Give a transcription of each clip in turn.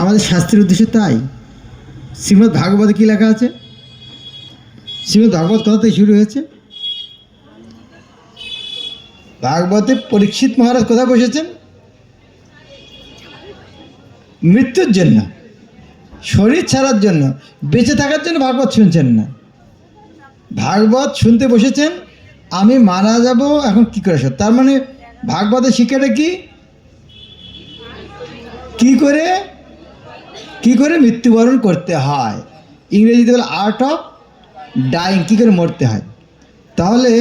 আমাদের শাস্ত্রের উদ্দেশ্য তাই। শ্রীমদ্ ভাগবতে কী লেখা আছে? শ্রীমদ্ ভাগবত কথাতেই শুরু হয়েছে। ভাগবতে পরীক্ষিত মহারাজ কোথায় বসেছেন? মৃত্যুর জন্য, শরীর ছাড়ার জন্য, বেঁচে থাকার জন্য ভাগবত শুনছেন না। ভাগবত শুনতে বসেছেন আমি মারা যাব, এখন কী করে সব। তার মানে ভাগবতের শিক্ষাটা কি? কি করে মৃত্যুবরণ করতে হয়। ইংরেজিতে বলে আর্ট অফ ডাইং, কী করে মরতে হয়। তাহলে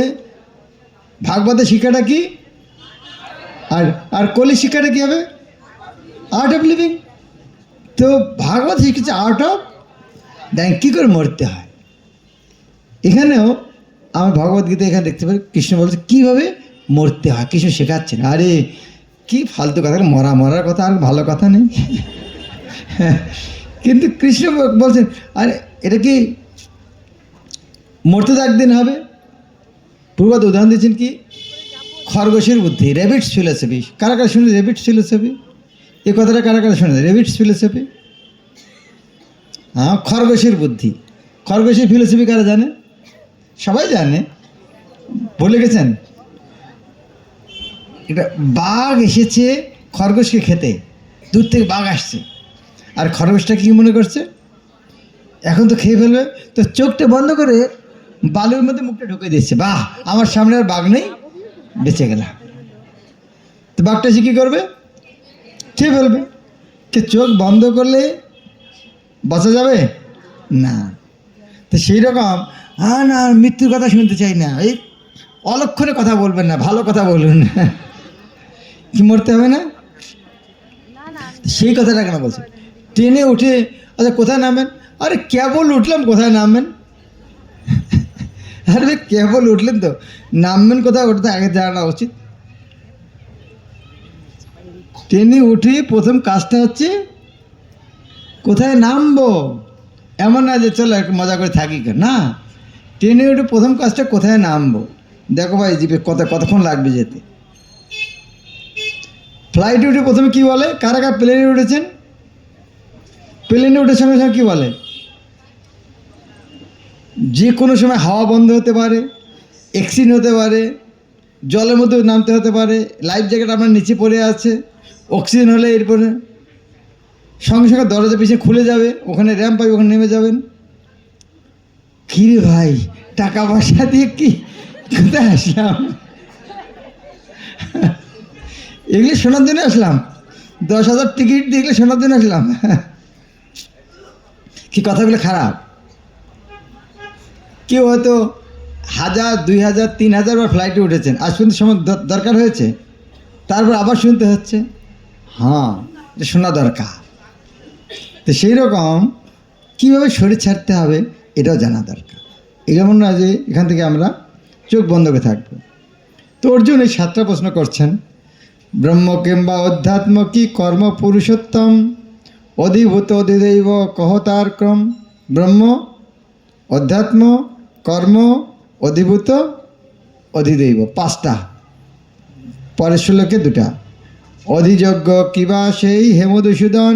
ভাগবতের শিক্ষাটা কি? আর কলি শিক্ষাটা কী হবে? Art of living. তো ভাগবত শিখেছে আর্ট অফ ডাইং, কী করে মরতে হয়। এখানেও আমার ভগবদ্গীতা এখানে দেখতে পাই কৃষ্ণ বলছে কীভাবে মরতে হয়, কৃষ্ণ শেখাচ্ছেন। আরে কি ফালতু কথা, মরার কথা, আর ভালো কথা নেই। কিন্তু কৃষ্ণ বলছেন আরে এটা কি মরতে তো একদিন হবে। পূর্বাদ উদাহরণ দিয়েছেন কি? খরগোশের বুদ্ধি, র্যাবিটস ফিলোসফি। কারা কারা শুনে র্যাবিটস ফিলোসফি? এই কথাটা কারা কারা শুনে র্যাবিটস ফিলোসফি? হ্যাঁ, খরগোশের বুদ্ধি, খরগোশের ফিলোসফি কারা জানে? সবাই জানে, বলে গেছেন। এটা বাঘ এসেছে খরগোশকে খেতে, দূর থেকে বাঘ আসছে, আর খরগোশটা কী মনে করছে এখন তো খেয়ে ফেলবে, তো চোখটা বন্ধ করে বালুর মধ্যে মুখটা ঢুকে দিচ্ছে। বাহ, আমার সামনে আর বাঘ নেই, বেঁচে গেলাম। তো বাঘটা সে কী করবে? খেয়ে ফেলবে। কে চোখ বন্ধ করলে বাঁচা যাবে না। তো সেই রকম না, মৃত্যুর কথা শুনতে চাই না, এই অলক্ষণে কথা বলবেন না, ভালো কথা বলুন। কি মরতে হবে না? সেই কথাটা কেন বলছে? ট্রেনে উঠে আচ্ছা কোথায় নামবেন? আরে কেবল উঠলাম, কোথায় নামবেন? আরে কেবল উঠলেন তো, নামবেন কোথায়? ওটা তো আগে জানা উচিত। ট্রেনে উঠে প্রথম কাজটা হচ্ছে কোথায় নামবো। এমন না যে চলো একটু মজা করে থাকি, না, ট্রেনে উঠে প্রথম কাজটা কোথায় নামবো। দেখো ভাই জিপে কতক্ষণ লাগবে যেতে। ফ্লাইটে উঠে প্রথমে কী বলে? কারা কারা প্লেনে উঠেছেন? প্লেনে উঠে সঙ্গে সঙ্গে কী বলে? যে কোনো সময় হাওয়া বন্ধ হতে পারে, অ্যাক্সিডেন্ট হতে পারে, জলের মধ্যে নামতে হতে পারে, লাইফ জ্যাকেট আপনার নিচে পড়ে আছে, অক্সিজেন হলে এরপরে সঙ্গে সঙ্গে দরজা পিছিয়ে খুলে যাবে, ওখানে র্যাম্প পাবে, ওখানে নেমে যাবেন। কী রে ভাই, টাকা পয়সা দিয়ে কি কোথায় আসলাম? এগুলি শোনার জন্য আসলাম, 10,000 টিকিট দিয়ে এগুলো শোনার জন্য আসলাম। কি কথাগুলো খারাপ। কেউ হয়তো 1000, 2000, 3000 বার ফ্লাইটে উঠেছেন, আজ পর্যন্ত সময় দরকার হয়েছে, তারপর আবার শুনতে হচ্ছে। হ্যাঁ, এটা শোনা দরকার। তো সেই রকম কীভাবে শরীর ছাড়তে হবে এটাও জানা দরকার। এমন না যে এখান থেকে আমরা চোখ বন্ধ করে থাকবো। তো অর্জুন এই 7টা প্রশ্ন করছেন। ব্রহ্ম কিংবা অধ্যাত্ম কি কর্ম পুরুষোত্তম, অধিভূত অধিদৈব কহ তার ক্রম। ব্রহ্ম, অধ্যাত্ম, কর্ম, অধিভূত, অধিদৈব, 5টা। পরের শ্লোকে 2টা। অধিযজ্ঞ কিবা সেই হেমদূষূদন,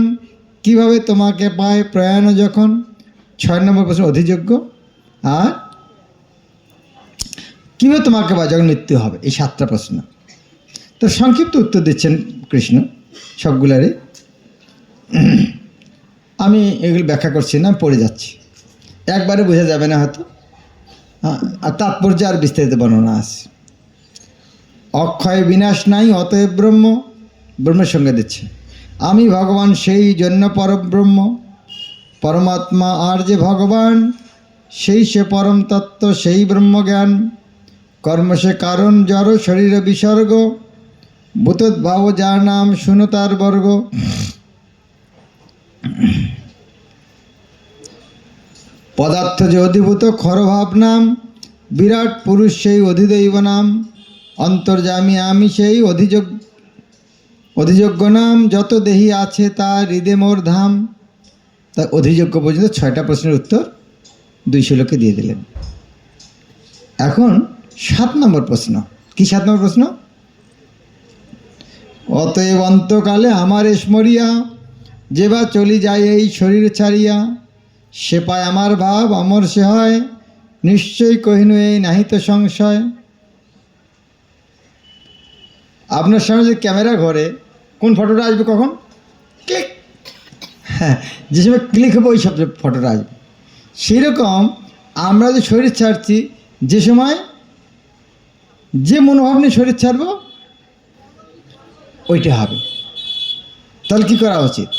কীভাবে তোমাকে পায় প্রয়াণ যখন। 6 নম্বর প্রশ্ন অধিযজ্ঞ, আর কীভাবে তোমাকে পায় যখন মৃত্যু হবে। এই 7টা প্রশ্ন। তো সংক্ষিপ্ত উত্তর দিচ্ছেন কৃষ্ণ সবগুলারই। আমি এগুলো ব্যাখ্যা করছি না, পড়ে যাচ্ছি, একবারে বোঝা যাবে না হয়তো, আর তাৎপর্য আর বিস্তারিত বর্ণনা আছে। অক্ষয় বিনাশ নাই অতএব ব্রহ্ম, ব্রহ্মের সঙ্গে দিচ্ছে। আমি ভগবান সেই জন্য পরব্রহ্ম, পরমাত্মা আর যে ভগবান, সেই সে পরম তত্ত্ব, সেই ব্রহ্মজ্ঞান। কর্ম সে কারণ জড় শরীর বিসর্গ, ভূতোদ্ভাব যার নাম শুনো তার বর্গ। পদার্থ যে অধিভূত খরভাব নাম, বিরাট পুরুষ সেই অধিদৈব নাম। অন্তর্যামী আমি সেই অধিযোগ্য নাম, যত দেহি আছে তার হৃদে মোর ধাম। তা অধিযোগ্য পর্যন্ত 6টা প্রশ্নের উত্তর 2 শ্লোকে দিয়ে দিলেন। এখন 7 নম্বর প্রশ্ন। কি 7 নম্বর প্রশ্ন? অতএব অন্তকালে আমার স্মরিয়া, যে বা চলি যায় এই শরীর ছাড়িয়া, সে পায় আমার ভাব অমর সে হয়, নিশ্চয়ই কহিনু এই নাহি তো সংশয়। আপনার সামনে যে ক্যামেরা ঘরে কোন ফটোটা আসবে কখন? ক্লিক। হ্যাঁ, যে সময় ক্লিক হবে ওই সব ফটোটা আসবে। সেই রকম আমরা যে শরীর ছাড়ছি, যে সময় যে মনোভাব নিয়ে শরীর ছাড়বো ওইটা হবে। তাহলে কী করা উচিত?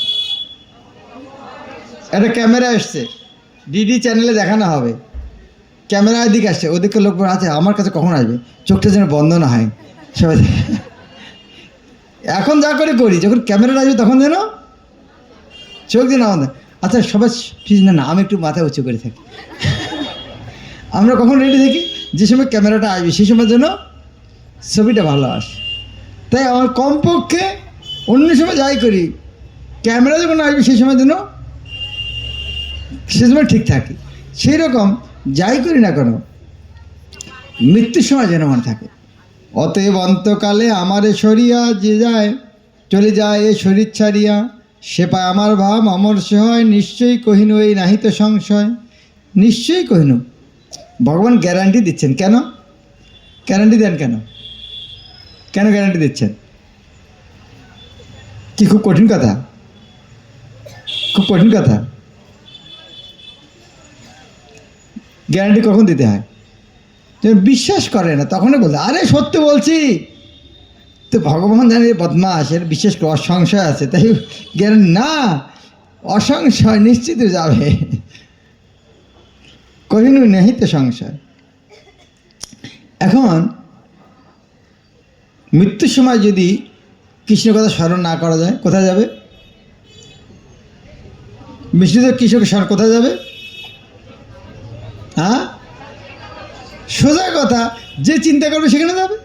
একটা ক্যামেরা এসছে, ডিডি চ্যানেলে দেখানো হবে, ক্যামেরা এদিকে আসছে, ওদিকে লোক আছে, আমার কাছে কখন আসবে, চোখটা যেন বন্ধ না হয় সবাই। এখন যা করে করি, যখন ক্যামেরা আসবে তখন যেন চোখ দিয়ে না বন্ধ। আচ্ছা সবাই প্লিজ, না আমি একটু মাথা উঁচু করে থাকি। আমরা কখন রেডি থাকি? যে সময় ক্যামেরাটা আসবে সেই সময় যেন ছবিটা ভালো আসে। তাই আমার কমপক্ষে অন্য সময় যাই করি, ক্যামেরা যখন আসবে সেই সময় যেন সে সময় ঠিক থাকে। সেই রকম যাই করি না কেন মৃত্যুর সময় যেন মনে থাকে। অতএব অন্তকালে আমারে সরিয়া যে যায় চলে যায় এ শরীর ছাড়িয়া, সে পায় আমার ভাব অমর সে হয়, নিশ্চয়ই কহিনু এই নাহি তো সংশয়। নিশ্চয়ই কহিনু, ভগবান গ্যারান্টি দিচ্ছেন। কেন গ্যারান্টি দেন? কেন কেন গ্যারান্টি দিচ্ছেন? কি খুব কঠিন কথা? খুব কঠিন কথা। গ্যারান্টি কখন দিতে হয়? তুমি বিশ্বাস করে না তখনই বলতে, আরে সত্যি বলছি। তো ভগবান জানে বদমাস, এর বিশেষ করে অসংশয় আছে, তাই গ্যারান্টি না, অসংশয় নিশ্চিত যাবে। কহিনু নেই তো সংশয়। এখন মৃত্যুর সময় যদি কৃষ্ণ কথা স্মরণ না করা যায়, কোথায় যাবে? বিষ্ণুদেব কৃষ্ণকে স্মরণ কোথায় যাবে? হ্যাঁ, সোজা কথা, যে চিন্তা করবে সেখানে যাবে।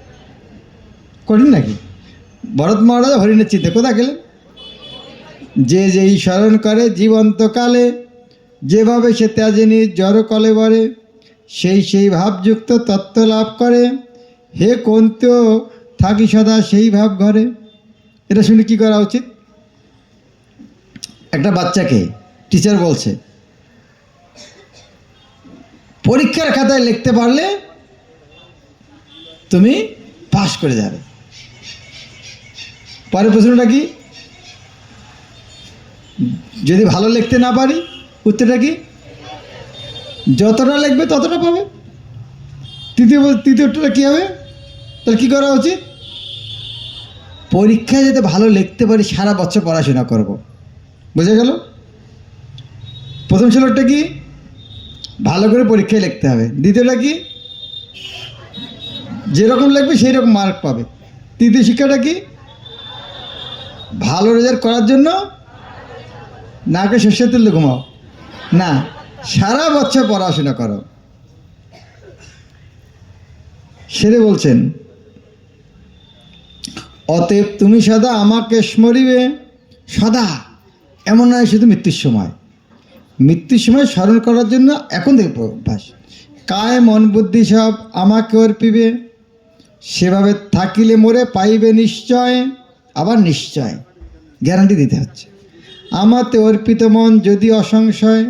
কঠিন নাকি? ভরত মহারাজ হরিণের চিন্তা কোথায় গেলেন? যে যেই স্মরণ করে জীবন্তকালে, যেভাবে সে ত্যাজিনী জড় কলে বরে, সেই সেই ভাবযুক্ত তত্ত্ব লাভ করে। হে কন্তেও থাকি সদা সেই ভাব ঘরে। এটা শুনে কি করা উচিত? একটা বাচ্চাকে টিচার বলছে, পরীক্ষার খাতায় লিখতে পারলে তুমি পাস করে যাবে। পরের প্রশ্নটা কি? যদি ভালো লিখতে না পারি, উত্তরটা কি? যতটা লিখবে ততটা পাবে। তৃতীয়টা কী হবে? তাহলে কী করা উচিত? পরীক্ষায় যাতে ভালো লিখতে পারি সারা বছর পড়াশোনা করব। বুঝে গেল? প্রথম ষোলোটা কি? ভালো করে পরীক্ষায় লিখতে হবে। দ্বিতীয়টা কি? যেরকম লিখবে সেই রকম মার্ক পাবে। তৃতীয় শিক্ষাটা কি? ভালো রেজাল্ট করার জন্য নাকে সর্ষের তেল ঘুমাও না, সারা বছর পড়াশোনা করো। সেরে বলছেন, অতএব তুমি সদা আমাকে স্মরিবে। সদা, এমন নয় শুধু মৃত্যুর সময়। মৃত্যুর সময় স্মরণ করার জন্য এখন থেকে অভ্যাস। কায় মন বুদ্ধি সব আমাকে অর্পিবে, সেভাবে থাকিলে মোরে পাইবে নিশ্চয়। আবার নিশ্চয় গ্যারান্টি দিতে হচ্ছে। আমাতে অর্পিত মন যদি অসংশয়।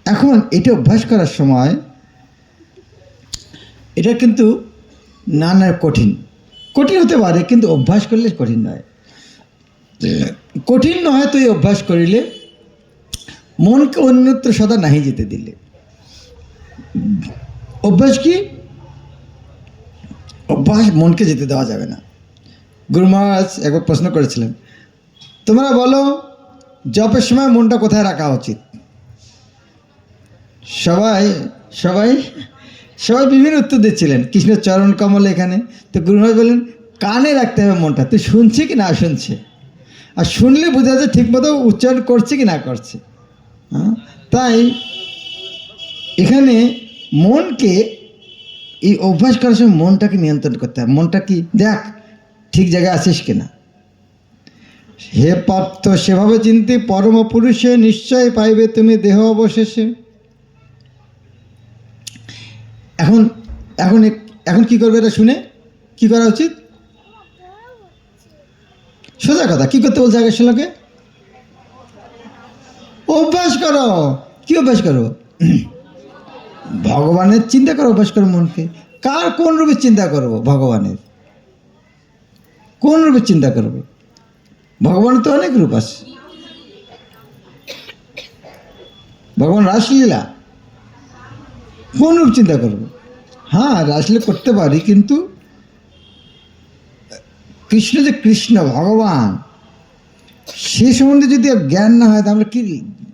এখন এটা অভ্যাস করার সময় এটা কিন্তু নানা কঠিন হতে পারে, কিন্তু অভ্যাস করলে কঠিন নয়। কঠিন নয় তো এই অভ্যাস করিলে মনকে অন্যত্র সদা নাহি যেতে দিলে। অভ্যাস কি? অভ্যাস মনকে যেতে দেওয়া যাবে না। গুরু মহারাজ একবার প্রশ্ন করেছিলেন, তোমরা বলো জপের সময় মনটা কোথায় রাখা উচিত? সবাই সবাই সবাই বিভিন্ন উত্তর দিচ্ছিলেন। কৃষ্ণের চরণ কমল এখানে। তো গুরু মহারাজ বললেন, কানে রাখতে হবে মনটা। তুই শুনছি কি না শুনছে, আর শুনলে বোঝা যায় ঠিকমতো উচ্চারণ করছে কি না করছে। হ্যাঁ, তাই এখানে মনকে এই অভ্যাস করার সময় মনটাকে নিয়ন্ত্রণ করতে হবে। মনটা কি দেখ ঠিক জায়গায় আছিস কিনা। হে পার্থ, সেভাবে চিন্তি পরম পুরুষে নিশ্চয় পাইবে তুমি দেহ অবশেষে। এখন এখন এখন কি করবে? এটা শুনে কি করা উচিত? সোজা কথা। কি করতে বলছে আগের শ্লোকে? অভ্যাস করো। কি অভ্যাস করো? ভগবানের চিন্তা করো, অভ্যাস করো মনকে। কার কোন রূপে চিন্তা করবো? ভগবানের কোন রূপে চিন্তা করবো? ভগবানের তো অনেক রূপ আছে। ভগবান রাসলীলা, কোন রূপ চিন্তা করবো? হ্যাঁ, রাসলীলা করতে পারি, কিন্তু কৃষ্ণ যে কৃষ্ণ ভগবান, সে সম্বন্ধে যদি জ্ঞান না হয় তা আমরা কি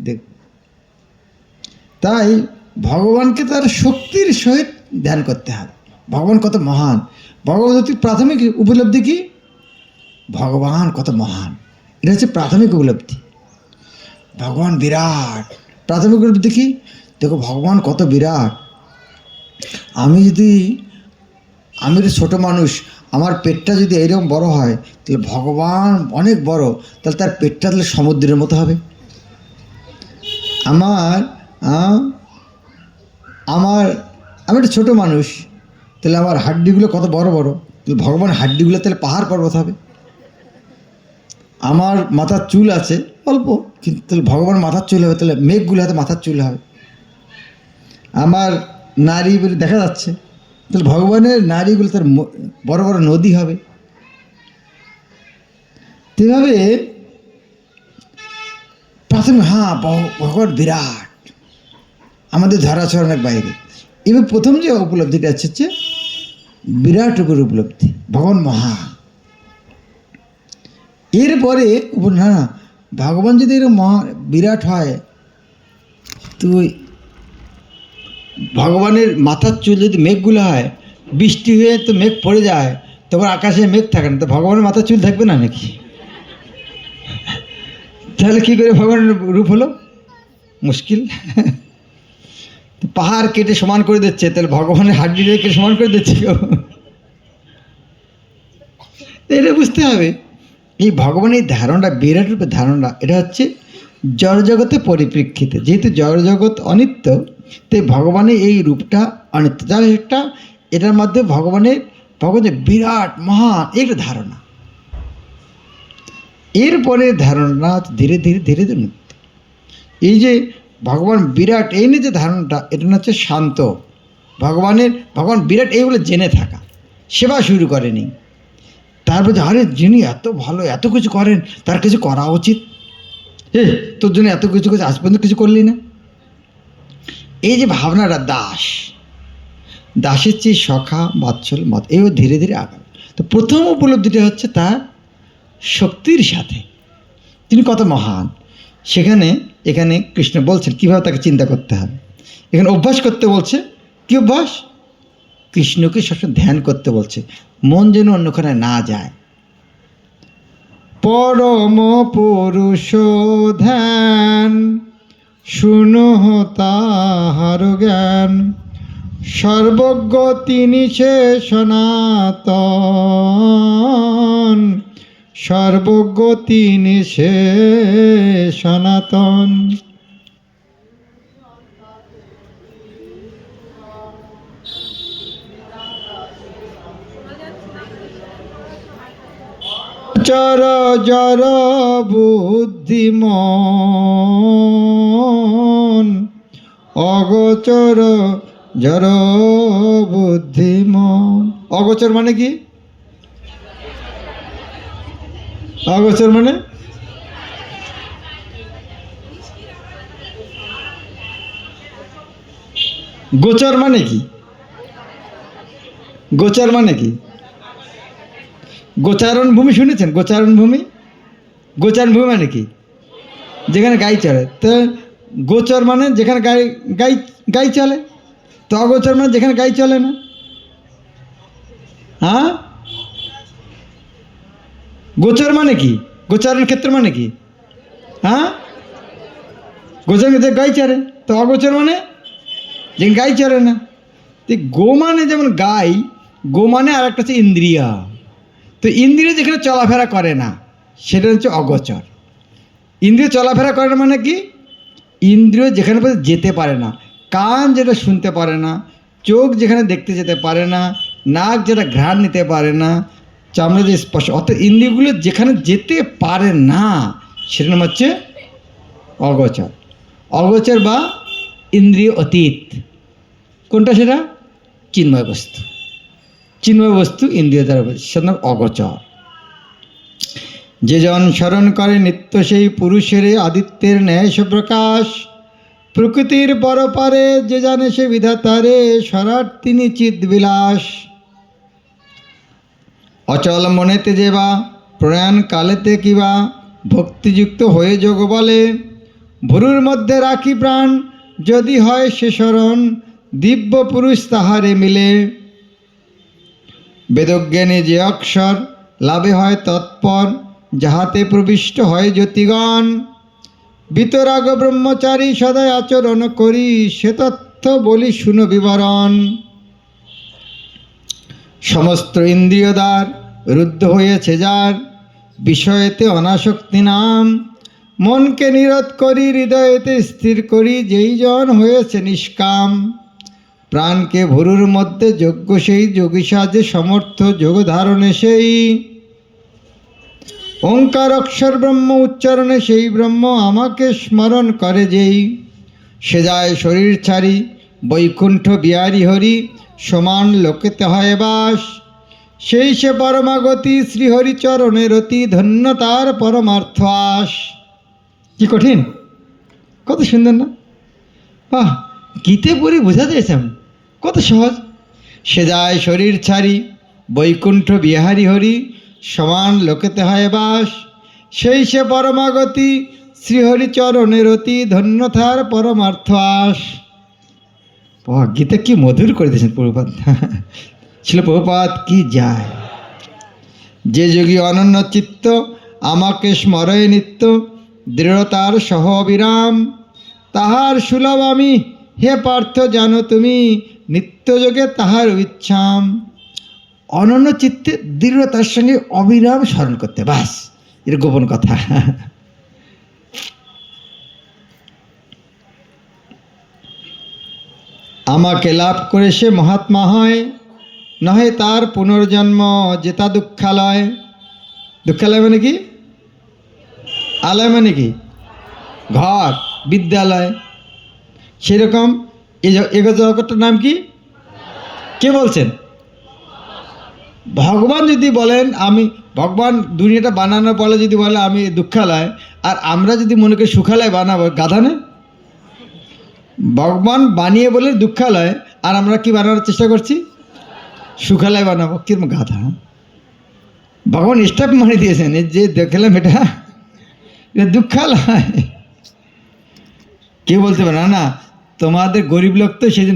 দেখ? তাই ভগবানকে তার শক্তির সহিত ধ্যান করতে হবে। ভগবান কত মহান! ভগবতীর প্রাথমিক উপলব্ধি কি? ভগবান কত মহান, এটা হচ্ছে প্রাথমিক উপলব্ধি। ভগবান বিরাট, প্রাথমিক উপলব্ধি কি? দেখো ভগবান কত বিরাট। আমি একটা ছোটো মানুষ, আমার পেটটা যদি এইরকম বড় হয়, তাহলে ভগবান অনেক বড়, তাহলে তার পেটটা তাহলে সমুদ্রের মতো হবে। আমি একটা ছোটো মানুষ, তাহলে আমার হাড্ডিগুলো কত বড় বড়, তাহলে ভগবান হাড্ডিগুলো তাহলে পাহাড় পর্বত হবে। আমার মাথার চুল আছে অল্প, কিন্তু তাহলে ভগবান মাথার চুল হবে, তাহলে মেঘগুলো হয়তো মাথার চুল হবে। আমার নারী বলে দেখা যাচ্ছে, তাহলে ভগবানের নারীগুলো তার বড় বড় নদী হবে। এভাবে প্রাথমিক, হ্যাঁ ভগবান বিরাট, আমাদের ধরাছোঁয়ার বাইরে। এবার প্রথম যে উপলব্ধিটা হচ্ছে বিরাট রূপের উপলব্ধি, ভগবান মহা। এরপরে না, ভগবান যদি এরকম মহা বিরাট হয়, তো ভগবানের মাথার চুল যদি মেঘগুলো হয়, বৃষ্টি হয়ে তো মেঘ পড়ে যায়, তখন আকাশে মেঘ থাকে না, তো ভগবানের মাথার চুল থাকবে না নাকি? তাহলে কী করে ভগবানের রূপ হলো? মুশকিল। পাহাড় কেটে সমান করে দিচ্ছে, তাহলে ভগবানের হাড্ডি রেখে সমান করে দিচ্ছে কেউ? এটা বুঝতে হবে। এই ভগবানের ধারণা, বিরাট রূপের ধারণা, এটা হচ্ছে জড়জগতের পরিপ্রেক্ষিতে। যেহেতু জড়জগৎ অনিত্য, তাই ভগবানের এই রূপটা অনিত্য। যার একটা এটার মধ্যে ভগবানের বিরাট মহান একটা ধারণা। এরপরে ধারণা ধীরে ধীরে ধীরে ধীরে মুক্তি। এই যে ভগবান বিরাট, এই নিয়ে যে ধারণাটা, এটা হচ্ছে শান্ত। ভগবান বিরাট এইগুলো জেনে থাকা, সেবা শুরু করেনি। তারপরে আরে যিনি এত ভালো, এত কিছু করেন, তার কিছু করা উচিত। তোর জন্য এত কিছু আজ পর্যন্ত কিছু করলি না। এই যে ভাবনাটা, দাসের চেয়ে সখা বাৎসল্য মত, এইভাবে ধীরে ধীরে আগাবে। তো প্রথম উপলব্ধিটা হচ্ছে তার শক্তির সাথে তিনি কত মহান। এখানে কৃষ্ণ বলছেন কীভাবে তাকে চিন্তা করতে হবে। এখানে অভ্যাস করতে বলছে। কী অভ্যাস? কৃষ্ণকে সবসময় ধ্যান করতে বলছে, মন যেন অন্যখানে না যায়। পরম পুরুষ ধ্যান, শুনো তাহার জ্ঞান, সর্বজ্ঞ তিনি সে সনাতন, সর্বজ্ঞ তিনি সে সনাতন। চর জর বুদ্ধিমন, অগোচর জর বুদ্ধিমন। অগোচর মানে কি? অগোচর মানে গোচর মানে কি? গোচর মানে কি? গোচারণ ভূমি শুনেছেন? গোচারণ ভূমি মানে কি? যেখানে গাই চলে। তো গোচর মানে যেখানে গাই চলে। তো অগোচর মানে যেখানে গাই চলে না। হ্যাঁ, গোচর মানে কি? গোচারণ ক্ষেত্র মানে কি? হ্যাঁ, গোচর ক্ষেত্রে গাই চলে। তো অগোচর মানে যেখানে গাই চলে না। তো গো মানে যেমন গাই, গো মানে আর একটা হচ্ছে ইন্দ্রিয়া। তো ইন্দ্রিয় যেখানে চলাফেরা করে না, সেটা হচ্ছে অগোচর। ইন্দ্রিয় চলাফেরা করে না মানে কি? ইন্দ্রিয় যেখানে যেতে পারে না, কান যেটা শুনতে পারে না, চোখ যেখানে দেখতে যেতে পারে না, নাক যেটা ঘ্রাণ নিতে পারে না, চামড়া দিয়ে স্পর্শ, অর্থাৎ ইন্দ্রিয়গুলো যেখানে যেতে পারে না সেটার নাম হচ্ছে অগোচর। অগোচর বা ইন্দ্রিয় অতীত, কোনটা সেটা? চিন্ময় বস্তু। চিন্ময় বস্তু ইন্দ্রিয় দ্বারা সেটার নাম অগোচর। যে জন স্মরণ করে নিত্য সেই পুরুষের আদিত্যের ন্যায় প্রকাশ, প্রকৃতির পরপারে যে জানে সে বিধাতারে, সরাট তিনি চিৎবিলাস। অচল মনেতে যে বা প্রয়াণ কালেতে কিবা, ভক্তিযুক্ত হয়ে যোগ বলে, ভুরুর মধ্যে রাখি প্রাণ যদি হয় সে স্মরণ, দিব্য পুরুষ তাহারে মিলে। বেদজ্ঞানী যে অক্ষর লাভে হয় তৎপর, যাহাতে প্রবিষ্ট হয় জ্যোতিগণ, বিতরাগ ব্রহ্মচারী সদায় আচরণ করি, সে তথ্য বলি শুনো বিবরণ। সমস্ত ইন্দ্রিয় দ্বার রুদ্ধ হয়েছে যার, বিষয়েতে অনাসক্তি নাম, মনকে নিরোধ করি হৃদয়েতে স্থির করি, যেই জন হয়েছে নিষ্কাম। প্রাণকে ভুরুর মধ্যে যজ্ঞ সেই যোগী সাজে সমর্থ যোগ ধারণে সেই, ওঙ্কার অক্ষর ব্রহ্ম উচ্চারণে সেই ব্রহ্ম আমাকে স্মরণ করে যেই, সে যায় শরীর ছাড়ি বৈকুণ্ঠ বিহারী হরি, সমান লোকেতে হয় বাস, সেই সে পরমাগতি শ্রীহরি চরণের অতি, ধন্য তার পরমার্থ আস। কি কঠিন, কত সুন্দর না? বাহ, গীতে পড়ে বোঝা দিয়েছেন কত সহজ। সে যায় শরীর ছাড়ি বৈকুণ্ঠ বিহারী হরি, সমান লোকেতে হয় বাস, সেই সে পরমাগতি শ্রীহরি চরণের অতি, ধন্য তার পরমার্থ আস। গীতা কি মধুর করে দিয়েছেন প্রভুপাদ। ছিল প্রভুপাদ কি যায়। যে যোগী অনন্য চিত্ত আমাকে স্মরয় নিত্য, দৃঢ়তার সহ অবিরাম, তাহার সুলভ আমি হে পার্থ জানো তুমি, নিত্যযোগে তাহার ইচ্ছাম। অনন্য চিত্তে দৃঢ়তার সঙ্গে অবিরাম স্মরণ করতে, বাস এর গোপন কথা। আমাকে লাভ করে সে মহাত্মা হয়, নহে তার পুনর্জন্ম যেতা দুঃখালয়। দুঃখালয় মানে কি? আলয় মানে কি? ঘর, বিদ্যালয়। সেরকম এই জগৎটার নাম কি? কে বলছেন? ভগবান যদি বলেন, আমি ভগবান দুনিয়াটা বানানোর পরে যদি বলে আমি দুঃখালয়, আর আমরা যদি মনে করি সুখালয় বানাবো, গাধা না? ভগবান বানিয়ে বলে দুঃখালয়, আর আমরা কি বানানোর চেষ্টা করছি? সুখালয় বানাবো, কিরকম গাধা। ভগবান স্টাফ মানে দিয়েছেন, যে দেখলাম এটা দুঃখালয়। কেউ বলতে পারে না, না তোমাদের গরিব লোক তো সেদিন